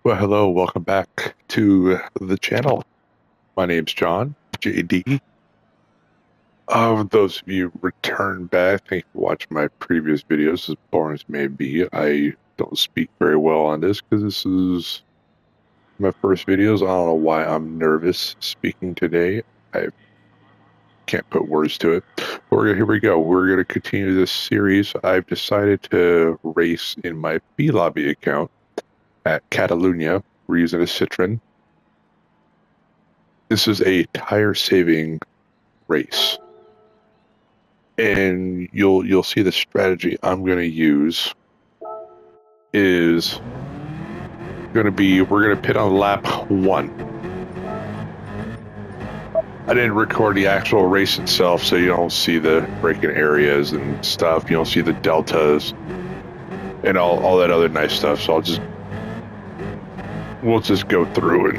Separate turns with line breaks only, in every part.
Well, hello, welcome back to the channel. My name's John, JD. Those of you return back, thank you for watching my previous videos. As boring as may be, I don't speak very well on this because this is my first videos. I don't know why I'm nervous speaking today. I can't put words to it. But here we go. We're going to continue this series. I've decided to race in my Lobby account at Catalunya. We're using a Citroen. This is a tire saving race, and you'll see the strategy I'm going to use is going to be we're going to pit on lap 1. I didn't record the actual race itself, so you don't see the braking areas and stuff. You don't see the deltas and all that other nice stuff. So we'll just go through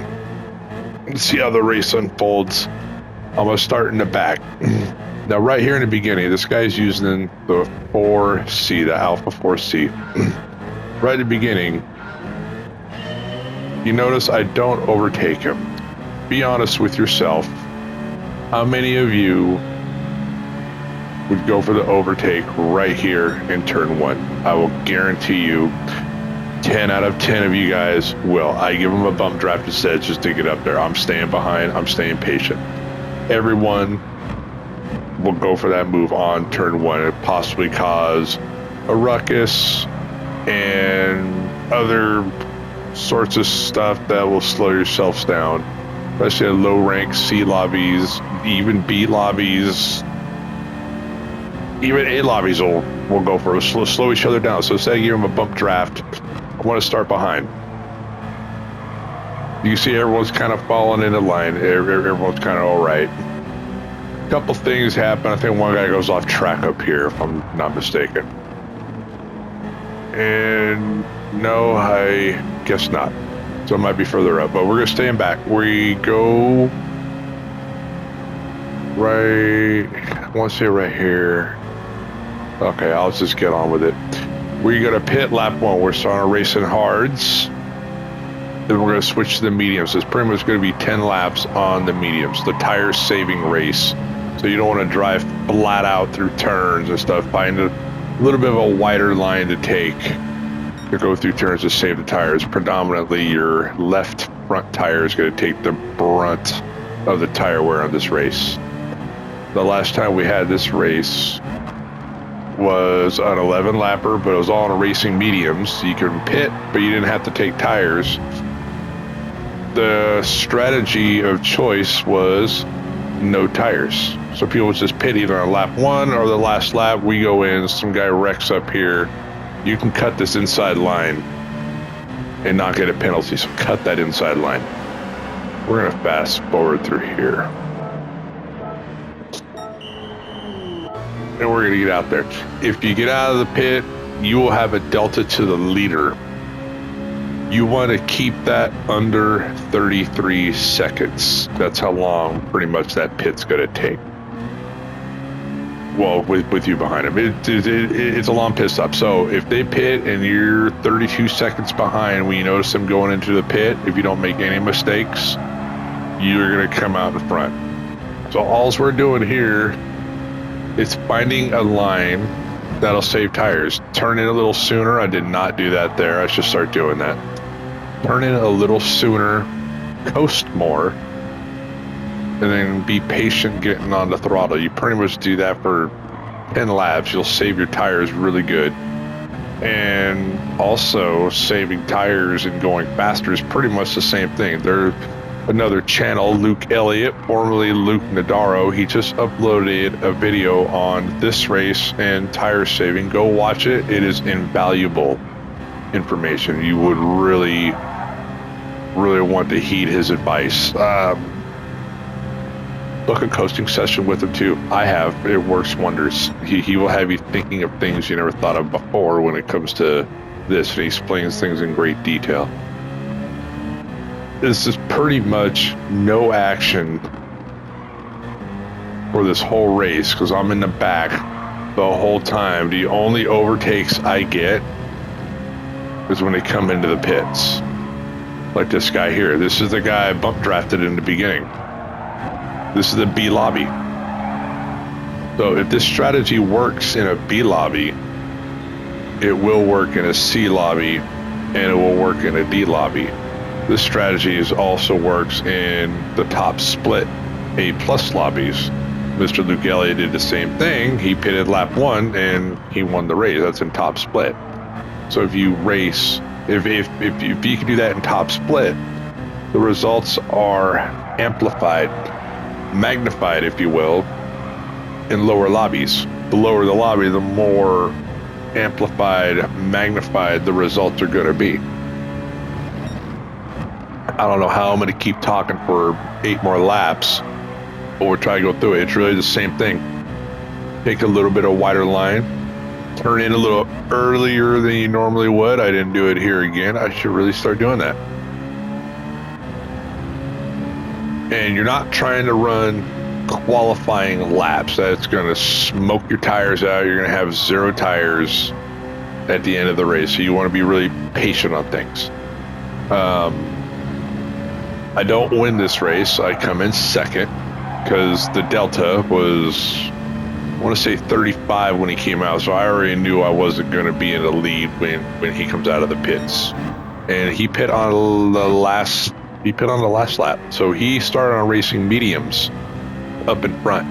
and see how the race unfolds. I'm going to start in the back. Now, right here in the beginning, this guy's using the 4C, the Alpha 4C. Right at the beginning, you notice I don't overtake him. Be honest with yourself. How many of you would go for the overtake right here in turn 1? I will guarantee you 10 out of 10 of you guys will. I give him a bump draft instead just to get up there. I'm staying behind. I'm staying patient. Everyone will go for that move on turn 1 and possibly cause a ruckus and other sorts of stuff that will slow yourselves down, especially in low rank C lobbies, even B lobbies, even A lobbies will go for it, slow each other down. So instead of giving them a bump draft, I want to start behind. You see everyone's kind of falling into line. Everyone's kind of all right. Couple things happen. I think one guy goes off track up here, if I'm not mistaken. And no, I guess not. So it might be further up, but we're gonna stay in back. We go right, I want to say right here. Okay, I'll just get on with it. We're gonna pit lap 1. We're starting racing hards. Then we're gonna switch to the mediums. It's pretty much gonna be 10 laps on the mediums, the tire saving race. So you don't want to drive flat out through turns and stuff. Find a little bit of a wider line to take to go through turns to save the tires. Predominantly your left front tire is going to take the brunt of the tire wear on this race. The last time we had this race was an 11 lapper, but it was all on racing mediums. So you can pit, but you didn't have to take tires. The strategy of choice was no tires. So people would just pit either on lap 1 or the last lap. We go in, some guy wrecks up here. You can cut this inside line and not get a penalty. So cut that inside line. We're gonna fast forward through here. And we're gonna get out there. If you get out of the pit, you will have a delta to the leader. You want to keep that under 33 seconds. That's how long pretty much that pit's going to take. Well, with you behind them. It's a long pit stop. So if they pit and you're 32 seconds behind when you notice them going into the pit, if you don't make any mistakes, you're going to come out in front. So all we're doing here is finding a line that'll save tires. Turn in a little sooner. I did not do that there. I should start doing that. Turn in a little sooner, coast more, and then be patient getting on the throttle. You pretty much do that for 10 laps. You'll save your tires really good. And also saving tires and going faster is pretty much the same thing. There's another channel, Luke Elliott, formerly Luke Nadaro. He just uploaded a video on this race and tire saving. Go watch it. It is invaluable information. You would really want to heed his advice. Book a coasting session with him too. I have. It works wonders. He will have you thinking of things you never thought of before when it comes to this, and he explains things in great detail. This is pretty much no action for this whole race because I'm in the back the whole time. The only overtakes I get is when they come into the pits. Like this guy here. This is the guy I bump drafted in the beginning. This is the B lobby. So if this strategy works in a B lobby, it will work in a C lobby, and it will work in a D lobby. This strategy also works in the top split A+ lobbies. Mr. Lugelli did the same thing. He pitted lap 1 and he won the race. That's in top split. So if you race, if you can do that in top split, the results are amplified, magnified, if you will, in lower lobbies. The lower the lobby, the more amplified, magnified the results are going to be. I don't know how I'm going to keep talking for 8 more laps, but we're trying to go through it. It's really the same thing. Take a little bit of wider line, turn in a little earlier than you normally would. I didn't do it here again. I should really start doing that. And you're not trying to run qualifying laps. That's going to smoke your tires out. You're going to have 0 tires at the end of the race. So you want to be really patient on things. I don't win this race. I come in second because the delta was, I want to say 35 when he came out. So I already knew I wasn't going to be in the lead when he comes out of the pits. And he pit on the last lap. So he started on racing mediums up in front,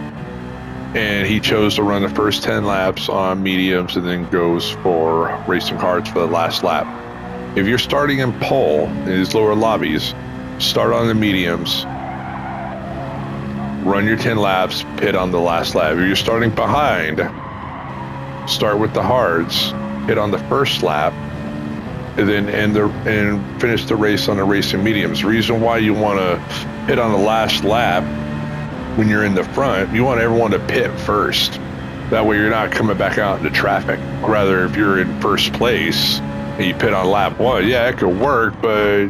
and he chose to run the first 10 laps on mediums and then goes for racing hards for the last lap. If you're starting in pole in these lower lobbies, start on the mediums, run your 10 laps, pit on the last lap. If you're starting behind, start with the hards, hit on the first lap, and then and finish the race on the racing mediums. The reason why you want to hit on the last lap when you're in the front, you want everyone to pit first. That way you're not coming back out into traffic. Rather, if you're in first place and you pit on lap 1, yeah, it could work, but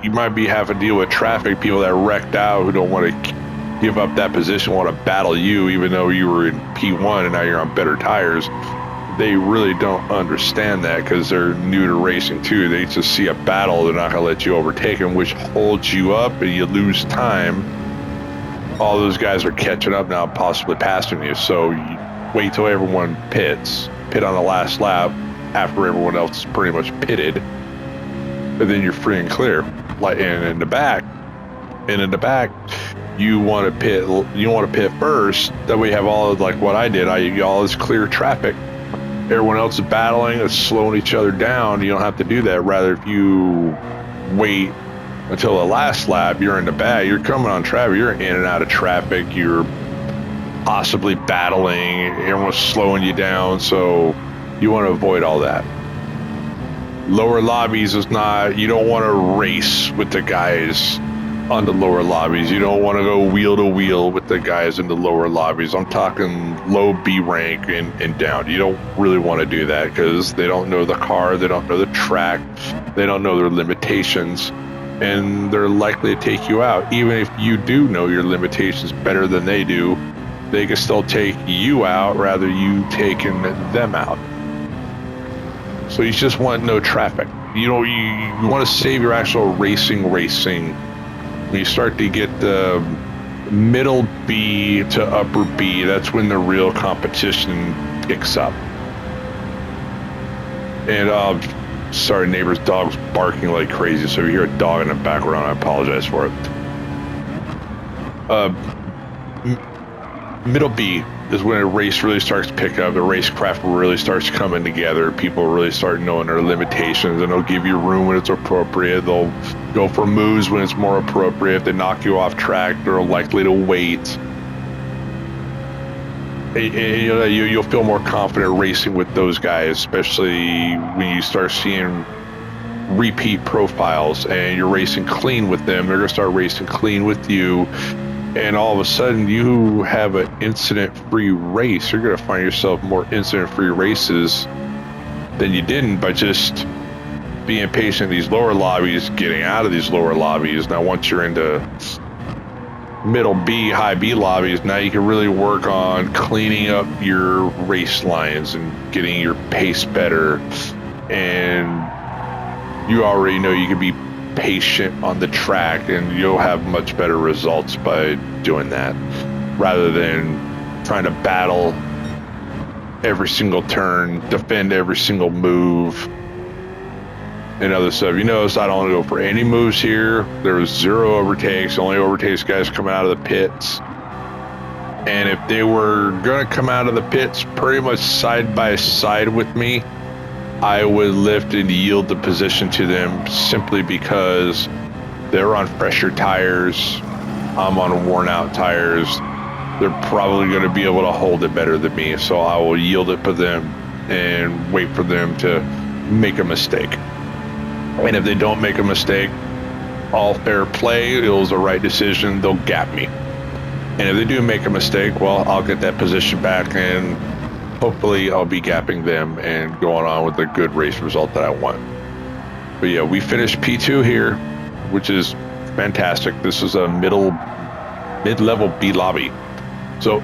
you might be having to deal with traffic, people that wrecked out who don't want to give up that position, want to battle you even though you were in P1 and now you're on better tires. They really don't understand that because they're new to racing too. They just see a battle, they're not going to let you overtake them, which holds you up and you lose time. All those guys are catching up now, possibly passing you. So you wait till everyone pits, pit on the last lap after everyone else is pretty much pitted, and then you're free and clear. Like, and in the back, you want to pit. You want to pit first. That way you have all of, like what I did. All this clear traffic. Everyone else is battling, it's slowing each other down. You don't have to do that. Rather, if you wait until the last lap, you're in the back, you're coming on traffic, you're in and out of traffic, you're possibly battling, everyone's slowing you down, so you want to avoid all that. Lower lobbies is not, you don't want to race with the guys on the lower lobbies. You don't want to go wheel to wheel with the guys in the lower lobbies. I'm talking low B rank and down. You don't really want to do that because they don't know the car, they don't know the track, they don't know their limitations, and they're likely to take you out. Even if you do know your limitations better than they do, they can still take you out rather you taking them out. So you just want no traffic. You know, you want to save your actual racing. When you start to get the middle B to upper B, that's when the real competition picks up. And sorry, neighbor's dog's barking like crazy, so if you hear a dog in the background, I apologize for it. Middle B is when a race really starts to pick up. The racecraft really starts coming together. People really start knowing their limitations, and they'll give you room when it's appropriate. They'll go for moves when it's more appropriate. If they knock you off track, they're likely to wait. And, you know, you'll feel more confident racing with those guys, especially when you start seeing repeat profiles and you're racing clean with them. They're going to start racing clean with you. And all of a sudden you have an incident-free race. You're going to find yourself more incident-free races than you didn't by just being patient in these lower lobbies, getting out of these lower lobbies. Now, once you're into middle B, high B lobbies, now you can really work on cleaning up your race lines and getting your pace better. And you already know you can be patient on the track, and you'll have much better results by doing that, rather than trying to battle every single turn, defend every single move, and other stuff. You notice I don't go for any moves here. There was 0 overtakes. Only overtakes guys coming out of the pits. And if they were going to come out of the pits pretty much side by side with me, I would lift and yield the position to them, simply because they're on fresher tires. I'm on worn out tires. They're probably going to be able to hold it better than me. So I will yield it for them and wait for them to make a mistake. And if they don't make a mistake, all fair play, it was the right decision, they'll gap me. And if they do make a mistake, well, I'll get that position back, and hopefully I'll be gapping them and going on with a good race result that I want. But yeah, we finished P2 here, which is fantastic. This is a mid-level B lobby. So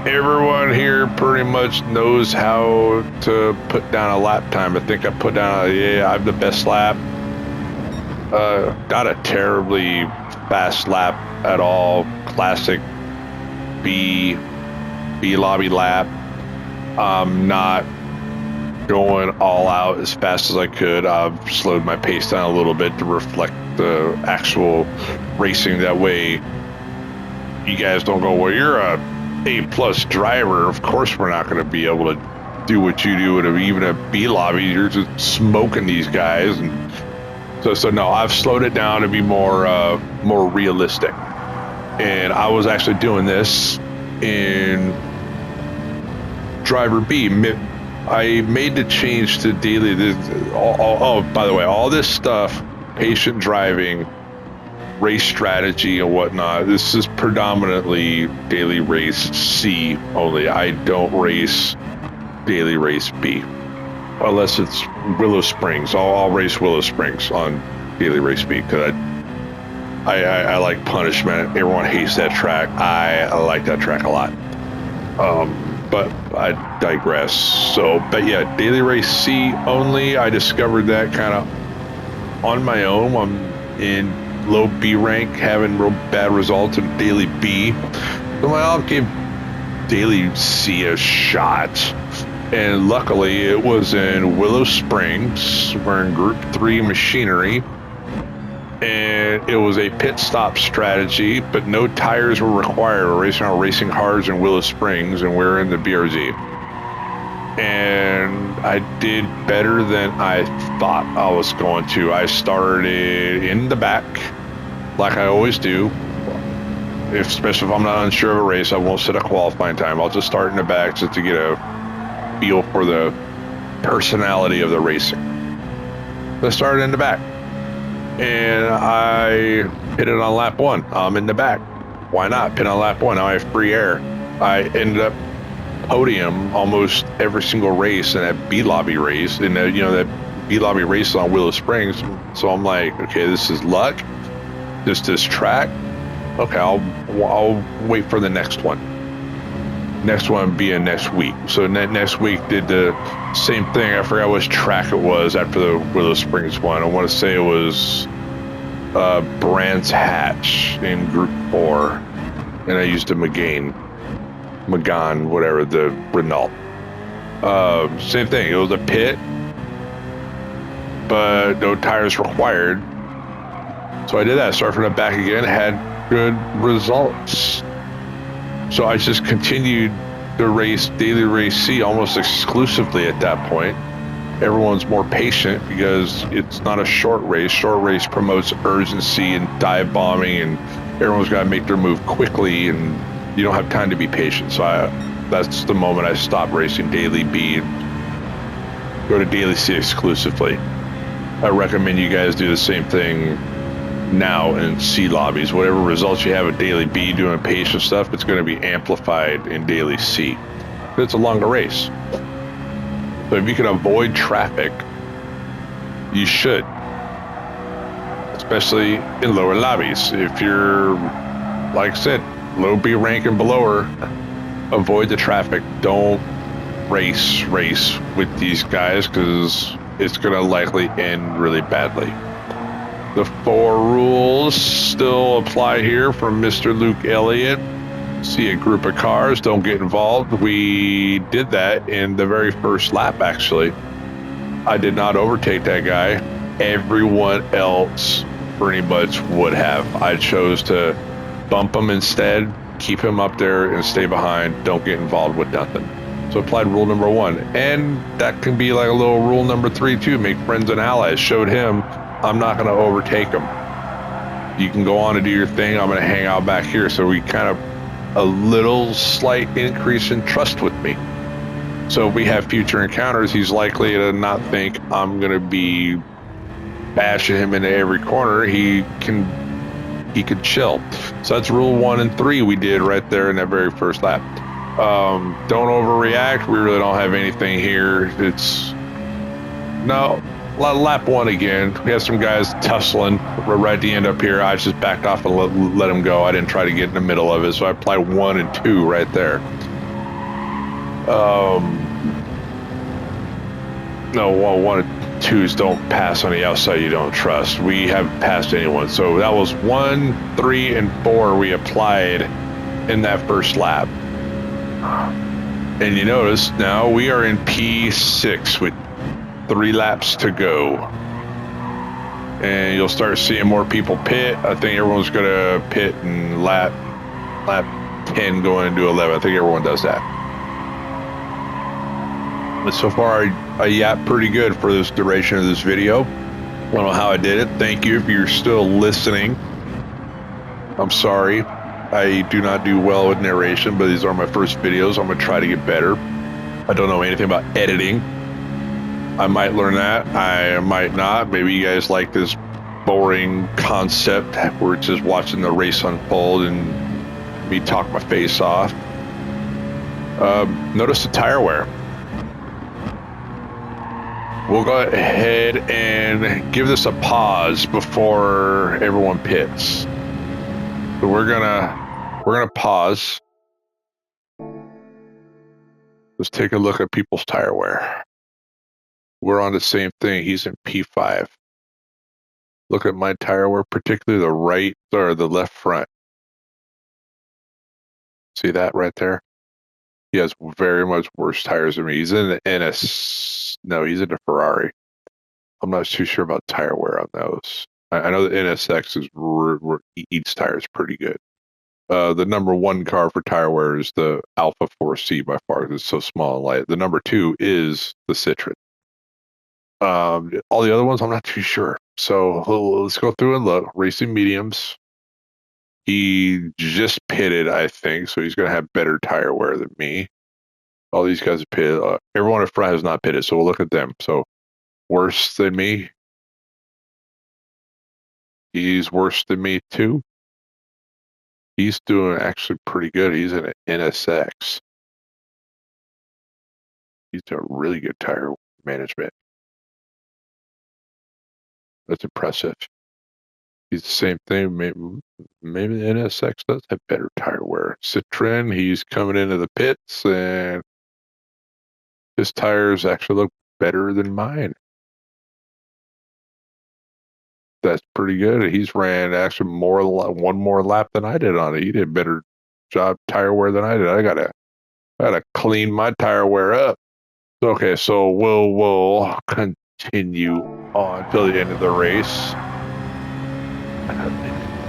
everyone here pretty much knows how to put down a lap time. I think I put down, I have the best lap. Not a terribly fast lap at all. Classic B lobby lap. I'm not going all out as fast as I could. I've slowed my pace down a little bit to reflect the actual racing. That way you guys don't go, well, you're a A+ driver. Of course we're not going to be able to do what you do at even a B lobby. You're just smoking these guys. And so no, I've slowed it down to be more realistic. And I was actually doing this in driver B. I made the change to daily. By the way, all this stuff, patient driving, race strategy and whatnot, this is predominantly daily race C only. I don't race daily race B unless it's Willow Springs. I'll race Willow Springs on daily race B because I like punishment. Everyone hates that track. I like that track a lot. But I digress. So, but yeah, daily race C only. I discovered that kind of on my own. I'm in low B rank, having real bad results in daily B. So I'll give daily C a shot. And luckily it was in Willow Springs. We're in Group 3 machinery. And it was a pit stop strategy, but no tires were required. We're racing on Racing Hards in Willow Springs, and we're in the BRZ. And I did better than I thought I was going to. I started in the back, like I always do. Especially if I'm not unsure of a race, I won't set a qualifying time. I'll just start in the back just to get a feel for the personality of the racing. So I started in the back. And I pitted on lap 1. I'm in the back. Why not pit on lap 1? Now I have free air. I ended up podium almost every single race in that B lobby race. And that B lobby race is on Willow Springs. So I'm like, okay, this is luck. This track. Okay, I'll wait for the next one. Next one being next week. So next week did the same thing. I forgot which track it was after the Willow Springs one. I want to say it was Brands Hatch in Group 4. And I used a Magan, whatever, the Renault. Same thing. It was a pit, but no tires required. So I did that. Started from the back again. Had good results. So I just continued the race, daily race C, almost exclusively at that point. Everyone's more patient because it's not a short race. Short race promotes urgency and dive bombing, and everyone's got to make their move quickly, and you don't have time to be patient. So that's the moment I stopped racing daily B and go to daily C exclusively. I recommend you guys do the same thing now in C lobbies. Whatever results you have at daily B doing patient stuff, it's going to be amplified in daily C. It's a longer race. So if you can avoid traffic, you should. Especially in lower lobbies. If you're, like I said, low B rank and below, avoid the traffic. Don't race with these guys because it's going to likely end really badly. The 4 rules still apply here from Mr. Luke Elliott. See a group of cars, don't get involved. We did that in the very first lap, actually. I did not overtake that guy. Everyone else pretty much would have. I chose to bump him instead, keep him up there and stay behind. Don't get involved with nothing. So applied rule number 1. And that can be like a little rule number 3 too. Make friends and allies. Showed him I'm not going to overtake him. You can go on and do your thing. I'm going to hang out back here. So we kind of a little slight increase in trust with me. So if we have future encounters, he's likely to not think I'm going to be bashing him into every corner. He could chill. So that's rule 1 and 3 we did right there in that very first lap. Don't overreact. We really don't have anything here. Lap 1 again. We had some guys tussling right at the end up here. I just backed off and let him go. I didn't try to get in the middle of it, so I applied 1 and 2 right there. 1 and 2s don't pass on the outside you don't trust. We haven't passed anyone. So that was 1, 3, and 4 we applied in that first lap. And you notice now we are in P6 with 3 laps to go. And you'll start seeing more people pit. I think everyone's going to pit in lap 10 going into 11. I think everyone does that. But so far, I yapped pretty good for this duration of this video. I don't know how I did it. Thank you if you're still listening. I'm sorry. I do not do well with narration, but these are my first videos. I'm going to try to get better. I don't know anything about editing. I might learn that. I might not. Maybe you guys like this boring concept where it's just watching the race unfold and me talk my face off. Notice the tire wear. We'll go ahead and give this a pause before everyone pits. So we're gonna pause. Let's take a look at people's tire wear. We're on the same thing. He's in P5. Look at my tire wear, particularly the right or the left front. See that right there? He has very much worse tires than me. He's in the NS. No, he's in a Ferrari. I'm not too sure about tire wear on those. I know the NSX eats tires pretty good. The number 1 car for tire wear is the Alpha 4C by far. It's so small and light. The number 2 is the Citroen. All the other ones, I'm not too sure. So let's go through and look. Racing mediums. He just pitted, I think, so he's going to have better tire wear than me. All these guys have pitted. Everyone in front has not pitted, so we'll look at them. So worse than me. He's worse than me too. He's doing actually pretty good. He's in an NSX. He's doing really good tire management. That's impressive. He's the same thing. Maybe the NSX does have better tire wear. Citroen, he's coming into the pits, and his tires actually look better than mine. That's pretty good. He's ran actually one more lap than I did on it. He did a better job tire wear than I did. I gotta clean my tire wear up. Okay, so we'll continue on till the end of the race.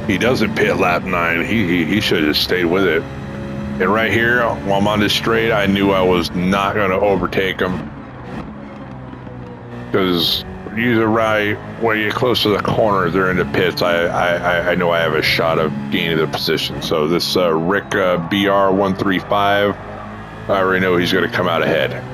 He doesn't pit lap 9. He should have stayed with it. And right here, while I'm on this straight, I knew I was not going to overtake him. Because usually right when you get close to the corner, they're in the pits. I know I have a shot of gaining the position. So this Rick BR135, I already know he's going to come out ahead.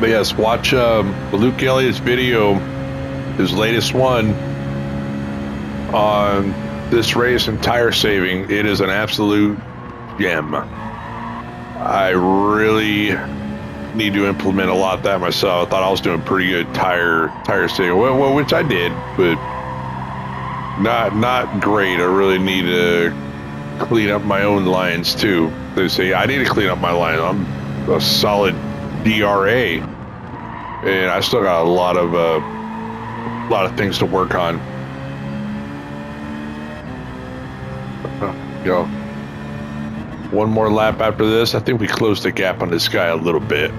But yes, watch Luke Elliott's video, his latest one on this race and tire saving. It is an absolute gem. I really need to implement a lot of that myself. I thought I was doing pretty good tire saving, well, which I did, but not great. I really need to clean up my own lines too. They say I need to clean up my line. I'm a solid DRA, and I still got a lot of things to work on. Go. One more lap after this. I think we closed the gap on this guy a little bit.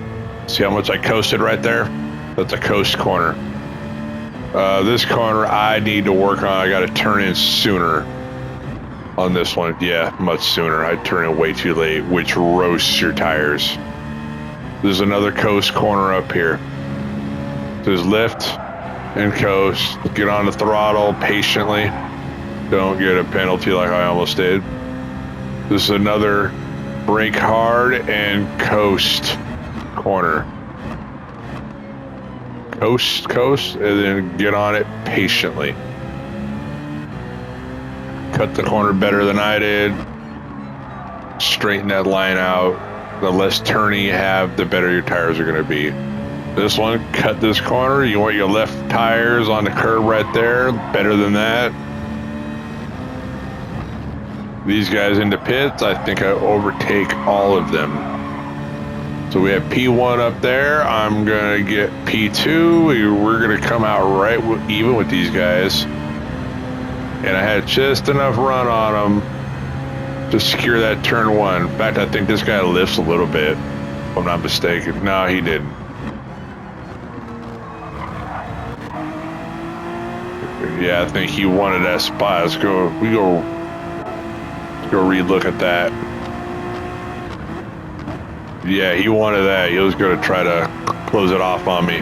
See how much I coasted right there? That's a coast corner. This corner I need to work on. I got to turn in sooner on this one. Yeah, much sooner. I turn in way too late, which roasts your tires. There's another coast corner up here. There's lift and coast. Get on the throttle patiently. Don't get a penalty like I almost did. This is another brake hard and coast corner. Coast, and then get on it patiently. Cut the corner better than I did. Straighten that line out. The less turning you have, the better your tires are going to be. This one, cut this corner. You want your left tires on the curb right there. Better than that. These guys into pits, I think I overtake all of them. So we have P1 up there. I'm going to get P2. We're going to come out right even with these guys. And I had just enough run on them to secure that turn one. In fact, I think this guy lifts a little bit, if I'm not mistaken. No, he didn't. Yeah, I think he wanted that spot. Let's go relook at that. Yeah, he wanted that. He was going to try to close it off on me.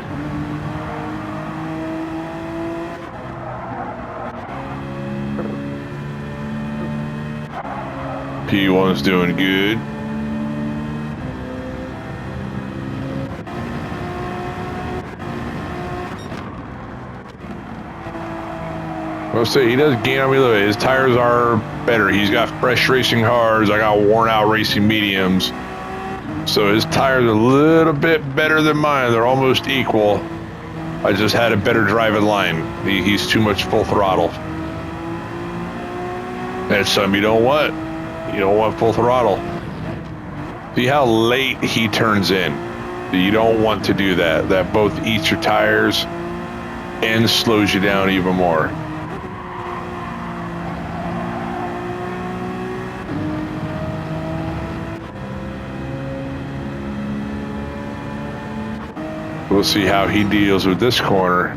P1's doing good. I'll say he does gain on me a little bit. His tires are better. He's got fresh racing hards. I got worn out racing mediums. So his tires are a little bit better than mine. They're almost equal. I just had a better driving line. He's too much full throttle. That's something you don't want. You don't want full throttle. See how late he turns in. You don't want to do that. That both eats your tires and slows you down even more. We'll see how he deals with this corner.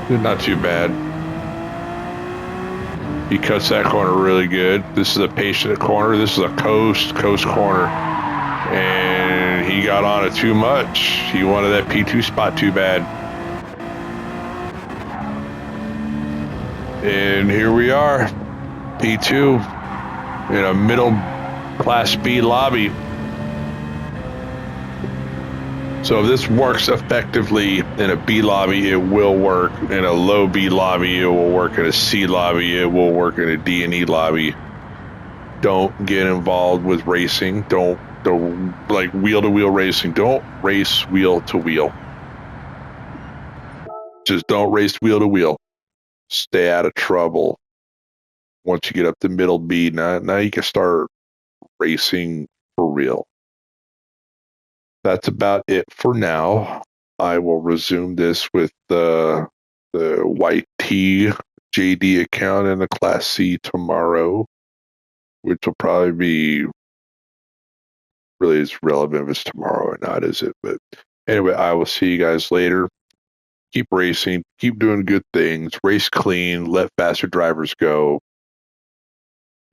Not too bad. He cuts that corner really good. This is a patient corner. This is a coast corner. And he got on it too much. He wanted that P2 spot too bad. And here we are. P2 in a middle Class B lobby. So if this works effectively in a B lobby, it will work. In a low B lobby, it will work. In a C lobby, it will work. In a D and E lobby. Don't get involved with racing. Don't like wheel-to-wheel racing. Don't race wheel-to-wheel. Just don't race wheel-to-wheel. Stay out of trouble. Once you get up to middle B, now you can start racing for real. That's about it for now. I will resume this with the white T JD account in the Class C tomorrow, which will probably be really as relevant if it's tomorrow or not, is it? But anyway, I will see you guys later. Keep racing, keep doing good things, race clean, let faster drivers go,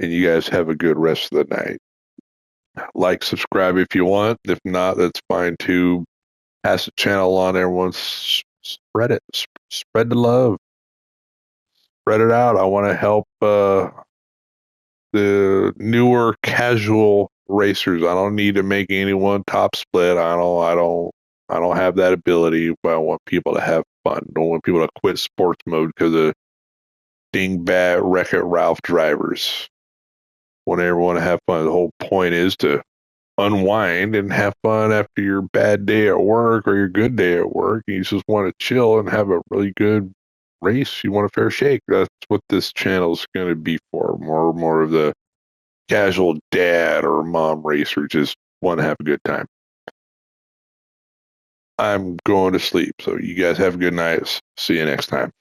and you guys have a good rest of the night. Like, subscribe if you want. If not, that's fine too. Pass the channel on. Everyone spread it. Spread the love. Spread it out. I want to help the newer casual racers. I don't need to make anyone top split. I don't have that ability, but I want people to have fun. I don't want people to quit sports mode because of dingbat Wreck-It Ralph drivers. want everyone to have fun. The whole point is to unwind and have fun after your bad day at work or your good day at work. You just want to chill and have a really good race. You want a fair shake. That's what this channel is going to be for. More of the casual dad or mom racer, just want to have a good time. I'm going to sleep, so you guys have a good night. See you next time.